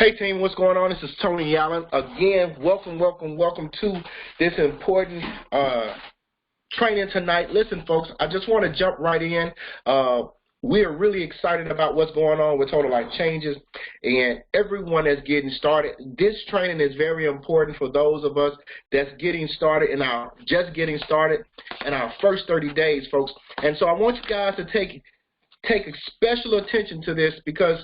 Hey team, what's going on? This is Tony Allen. Again, welcome to this important training tonight. Listen, folks, I just want to jump right in. We're really excited about what's going on with Total Life Changes and everyone that's getting started. This training is very important for those of us that's getting started in our first 30 days, folks. And so I want you guys to take special attention to this, because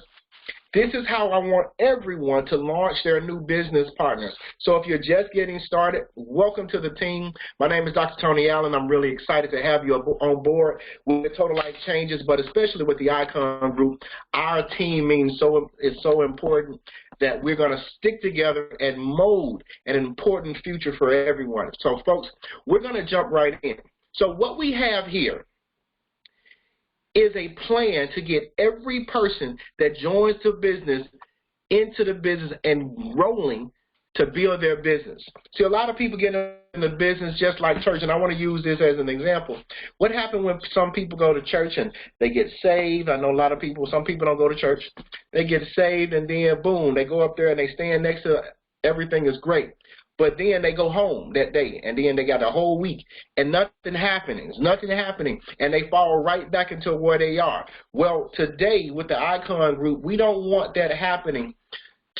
this is how I want everyone to launch their new business partners. So if you're just getting started, welcome to the team. My name is Dr. Tony Allen. I'm really excited to have you on board with Total Life Changes, but especially with the Icon Group. Our team is so important that we're going to stick together and mold an important future for everyone. So folks, we're going to jump right in. So what we have here is a plan to get every person that joins the business into the business and rolling to build their business. See, a lot of people get in the business just like church, and I want to use this as an example. What happened when some people go to church and they get saved? I know some people don't go to church. They get saved, and then boom, they go up there and they stand next to everything is great. But then they go home that day, and then they got a whole week, and nothing happening, and they fall right back into where they are. Well, today with the Icon Group, we don't want that happening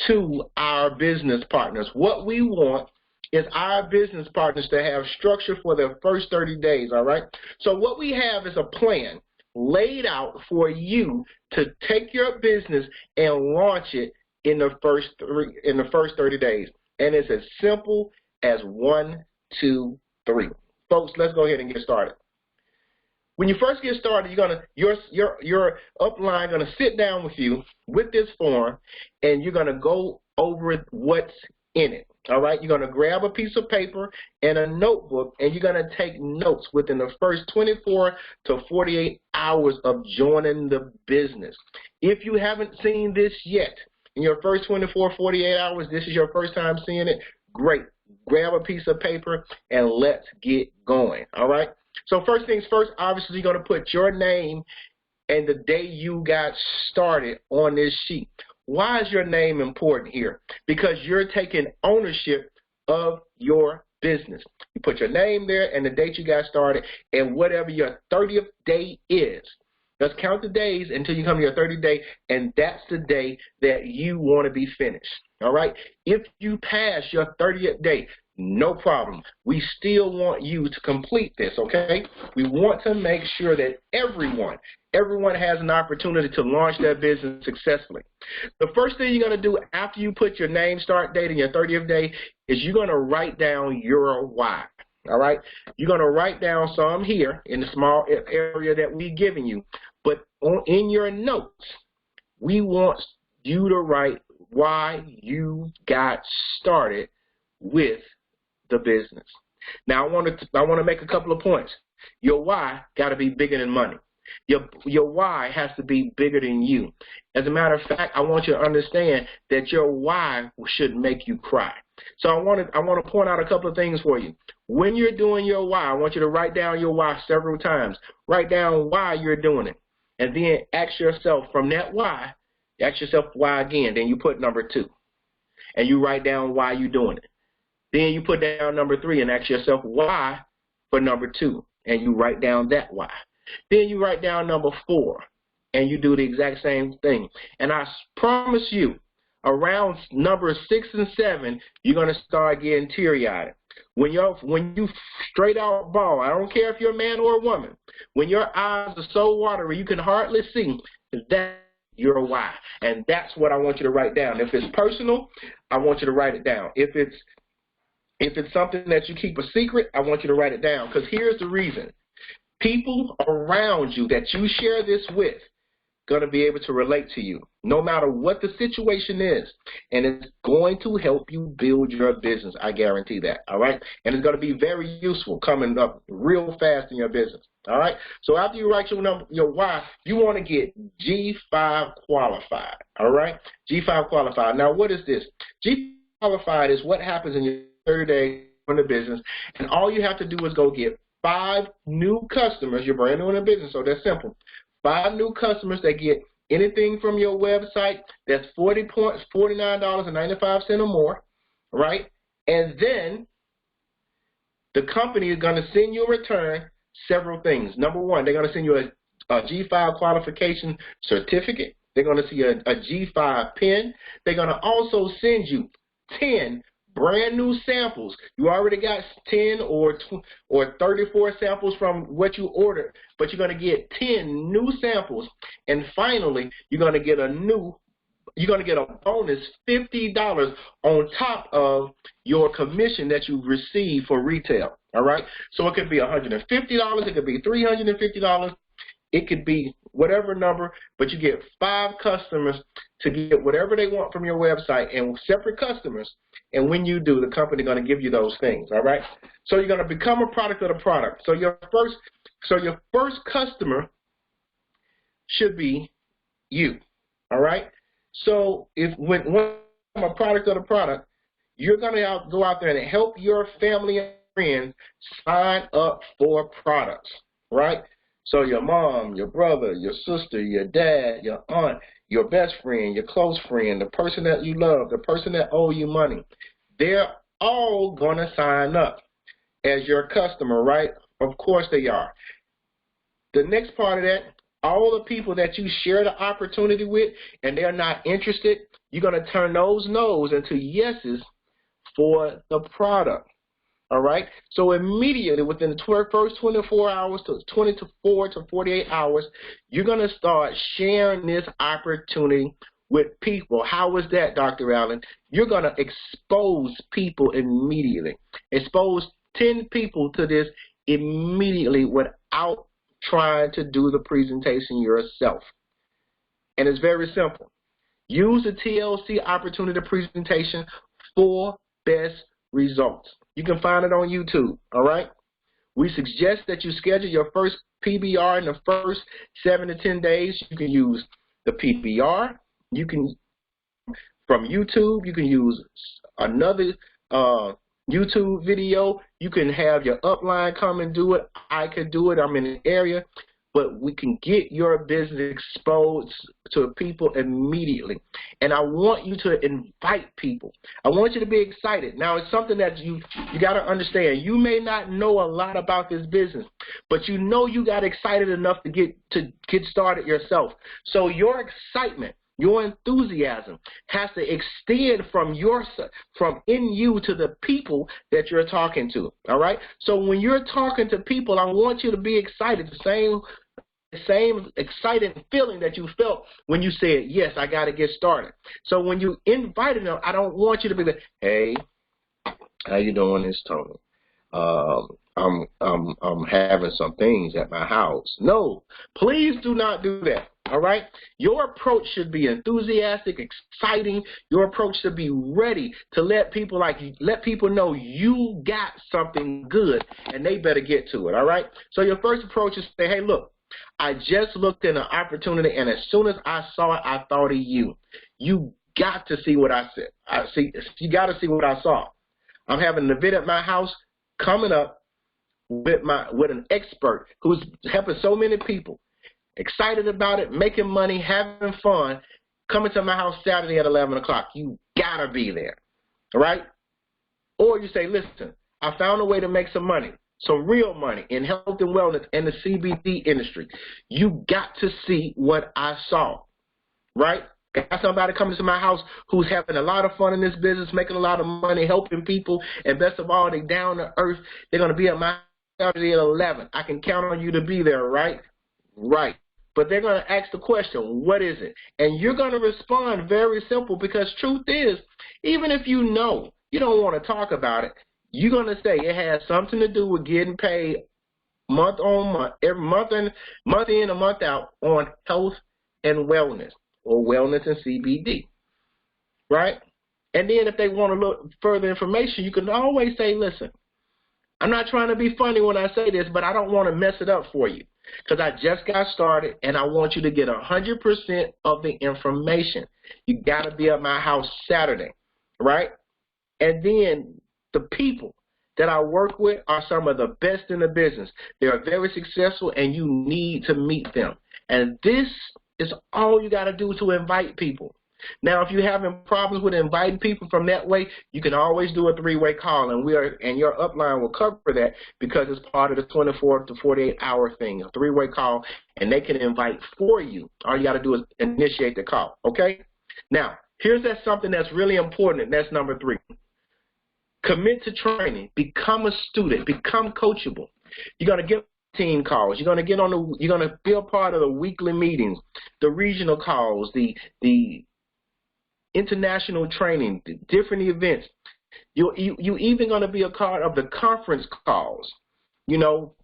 to our business partners. What we want is our business partners to have structure for their first 30 days, all right? So what we have is a plan laid out for you to take your business and launch it in the first 30 days. And it's as simple as 1, 2, 3. Folks, let's go ahead and get started. When you first get started, your upline gonna sit down with you with this form, and you're gonna go over what's in it. All right, you're gonna grab a piece of paper and a notebook, and you're gonna take notes within the first 24 to 48 hours of joining the business. If you haven't seen this yet, in your first 24, 48 hours, this is your first time seeing it, great. Grab a piece of paper and let's get going, all right? So first things first, obviously you're going to put your name and the day you got started on this sheet. Why is your name important here? Because you're taking ownership of your business. You put your name there and the date you got started, and whatever your 30th day is. Let's count the days until you come to your 30th day, and that's the day that you want to be finished, all right? If you pass your 30th day, no problem. We still want you to complete this, okay? We want to make sure that everyone has an opportunity to launch their business successfully. The first thing you're going to do after you put your name, start date, and your 30th day is you're going to write down your why. All right, you're going to write down some here in the small area that we're giving you. But in your notes, we want you to write why you got started with the business. Now, I want to make a couple of points. Your why got to be bigger than money. Your why has to be bigger than you. As a matter of fact, I want you to understand that your why should make you cry. So I want to point out a couple of things for you. When you're doing your why, I want you to write down your why several times. Write down why you're doing it. And then ask yourself from that why, ask yourself why again. Then you put number 2. And you write down why you're doing it. Then you put down number 3 and ask yourself why for number 2. And you write down that why. Then you write down number 4. And you do the exact same thing. And I promise you, around number 6 and 7, you're going to start getting teary-eyed. When you straight out bawl, I don't care if you're a man or a woman, when your eyes are so watery you can hardly see, that's your why. And that's what I want you to write down. If it's personal, I want you to write it down. If it's something that you keep a secret, I want you to write it down. Because here's the reason. People around you that you share this with going to be able to relate to you no matter what the situation is, and it's going to help you build your business. I guarantee that, all right? And it's going to be very useful coming up real fast in your business, all right? So after you write your why, you want to get G5 qualified, all right? G5 qualified. Now, what is this? G5 qualified is what happens in your 30 days in the business, and all you have to do is go get 5 new customers. You're brand new in the business, so that's simple. 5 new customers that get anything from your website that's 40 points, $49.95 or more, right? And then the company is going to send you a return several things. Number one, they're going to send you a G5 qualification certificate. They're going to see a G5 pin. They're going to also send you 10 brand new samples. You already got 10 or 34 samples from what you ordered, but you're going to get 10 new samples. And finally, you're going to get a bonus $50 on top of your commission that you receive for retail. All right? So it could be $150, it could be $350, it could be whatever number, but you get 5 customers to get whatever they want from your website, and separate customers. And when you do, the company is going to give you those things. All right? So you're going to become a product of the product. So your first customer should be you. All right? So when I'm a product of the product, you're going to go out there and help your family and friends sign up for products, right? So your mom, your brother, your sister, your dad, your aunt, your best friend, your close friend, the person that you love, the person that owe you money, they're all going to sign up as your customer, right? Of course they are. The next part of that, all the people that you share the opportunity with and they're not interested, you're going to turn those no's into yeses for the product. All right? So immediately within the first 24 hours to 24 to 48 hours, you're going to start sharing this opportunity with people. How is that, Dr. Allen? You're going to expose people immediately. Expose 10 people to this immediately without trying to do the presentation yourself. And it's very simple. Use the TLC opportunity presentation for best results. You can find it on YouTube, all right? We suggest that you schedule your first PBR in the first 7 to 10 days. You can use the PBR. You can, from YouTube, you can use another YouTube video. You can have your upline come and do it. I could do it. I'm in the area. But we can get your business exposed to people immediately. And I want you to invite people. I want you to be excited. Now, it's something that you got to understand. You may not know a lot about this business, but you know you got excited enough to get started yourself. So your excitement, your enthusiasm has to extend from in you to the people that you're talking to, all right? So when you're talking to people, I want you to be excited, the same exciting feeling that you felt when you said, yes, I got to get started. So when you invited them, I don't want you to be like, hey, how you doing, this Tony? I'm having some things at my house. No, please do not do that. All right? Your approach should be enthusiastic, exciting. Your approach should be ready to let people know you got something good and they better get to it. All right? So your first approach is say, hey, look, I just looked at an opportunity, and as soon as I saw it, I thought of you. You got to see what I said. You got to see what I saw. I'm having an event at my house coming up with an expert who's helping so many people. Excited about it, making money, having fun, coming to my house Saturday at 11 o'clock. You got to be there, all right? Or you say, listen, I found a way to make some money, some real money in health and wellness and the CBD industry. You got to see what I saw, right? Got somebody coming to my house who's having a lot of fun in this business, making a lot of money, helping people, and best of all, they down to earth. They're going to be at my Saturday at 11. I can count on you to be there, right? Right. But they're going to ask the question, what is it? And you're going to respond very simple, because truth is, even if you know you don't want to talk about it, you're going to say it has something to do with getting paid month on month, every month in and month out on health and wellness, or wellness and CBD, right? And then if they want to look further information, you can always say, listen, I'm not trying to be funny when I say this, but I don't want to mess it up for you, because I just got started and I want you to get 100% of the information. You got to be at my house Saturday, right? And then the people that I work with are some of the best in the business. They are very successful, and you need to meet them. And this It's all you got to do to invite people. Now, if you're having problems with inviting people from that way, you can always do a three-way call, and your upline will cover that because it's part of the 24 to 48-hour thing, a three-way call, and they can invite for you. All you got to do is initiate the call, okay? Now, here's something that's really important, and that's number 3. Commit to training. Become a student. Become coachable. You're going to get team calls. You're going to be a part of the weekly meetings, the regional calls, the international training, the different events. You even going to be a part of the conference calls, you know,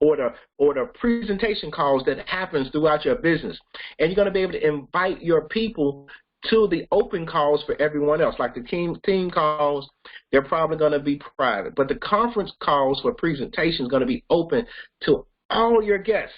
or the presentation calls that happens throughout your business. And you're going to be able to invite your people to the open calls for everyone else. Like the team calls, they're probably going to be private. But the conference calls for presentations are going to be open to all your guests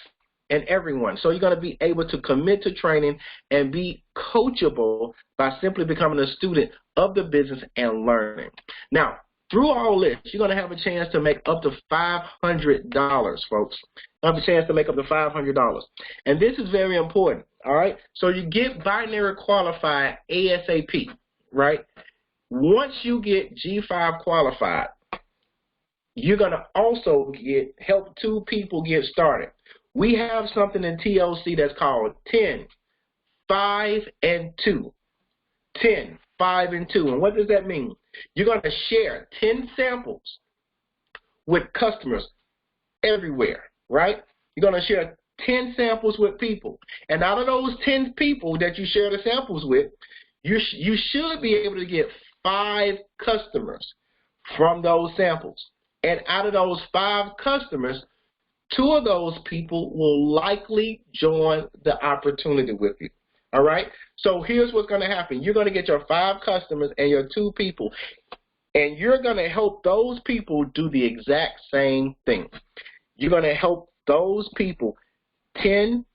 and everyone. So you're going to be able to commit to training and be coachable by simply becoming a student of the business and learning. Now, through all this, you're going to have a chance to make up to $500, folks. You have a chance to make up to $500. And this is very important, all right? So you get binary qualified ASAP, right? Once you get G5 qualified, you're going to also help 2 people get started. We have something in TLC that's called 10, 5, and 2. 10, 5, and 2. And what does that mean? You're going to share 10 samples with customers everywhere, right? You're going to share 10 samples with people. And out of those 10 people that you share the samples with, you should be able to get 5 customers from those samples. And out of those 5 customers, 2 of those people will likely join the opportunity with you. All right? So here's what's going to happen. You're going to get your 5 customers and your 2 people, and you're going to help those people do the exact same thing. You're going to help those people 10,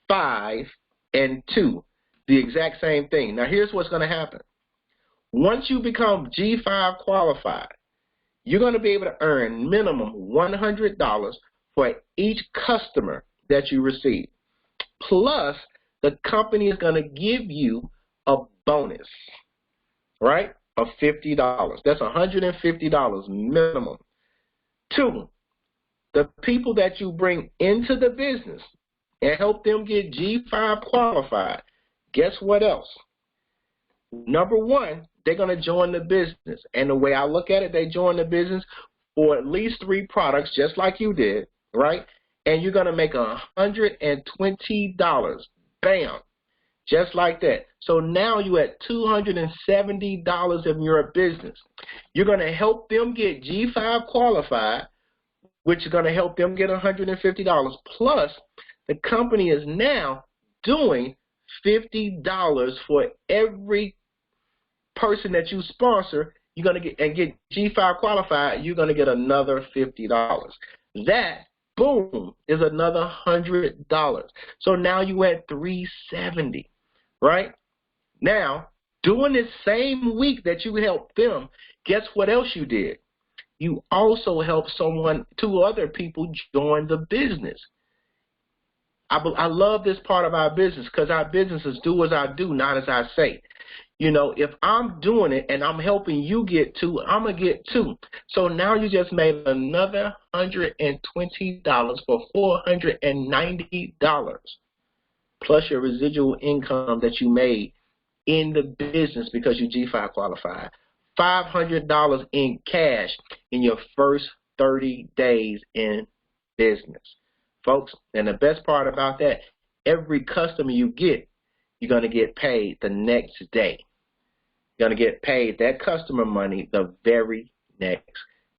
5, and 2, the exact same thing. Now here's what's going to happen. Once you become G5 qualified, you're going to be able to earn minimum $100 for each customer that you receive. Plus, the company is going to give you a bonus, right, of $50. That's $150 minimum. 2, the people that you bring into the business and help them get G5 qualified, guess what else? Number 1, they're going to join the business. And the way I look at it, they join the business for at least 3 products, just like you did, right? And you're going to make $120. Bam. Just like that. So now you're at $270 in your business. You're going to help them get G5 qualified, which is going to help them get $150. Plus, the company is now doing $50 for every person that you sponsor. You're going to get G5 qualified, you're going to get another $50. That, boom, is another $100. So now you at $370, right? Now, during this same week that you helped them, guess what else you did? You also helped 2 other people join the business. I love this part of our business because our business is do as I do, not as I say. You know, if I'm doing it and I'm helping you get 2, I'm going to get 2. So now you just made another $120 for $490 plus your residual income that you made in the business because you G5 qualified. $500 in cash in your first 30 days in business. Folks, and the best part about that, every customer you get, you're going to get paid the next day. You're going to get paid that customer money the very next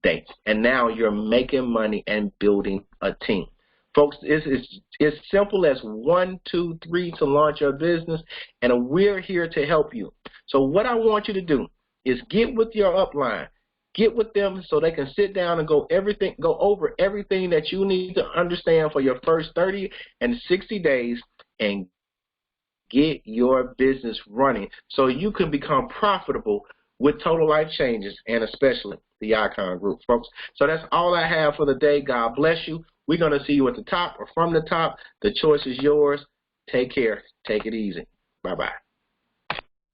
day. And now you're making money and building a team. Folks, it's simple as 1, 2, 3 to launch your business, and we're here to help you. So what I want you to do is get with your upline. Get with them so they can sit down and go over everything that you need to understand for your first 30 and 60 days and get your business running so you can become profitable with Total Life Changes and especially the Icon Group, folks. So that's all I have for the day. God bless you. We're going to see you at the top or from the top. The choice is yours. Take care. Take it easy. Bye-bye.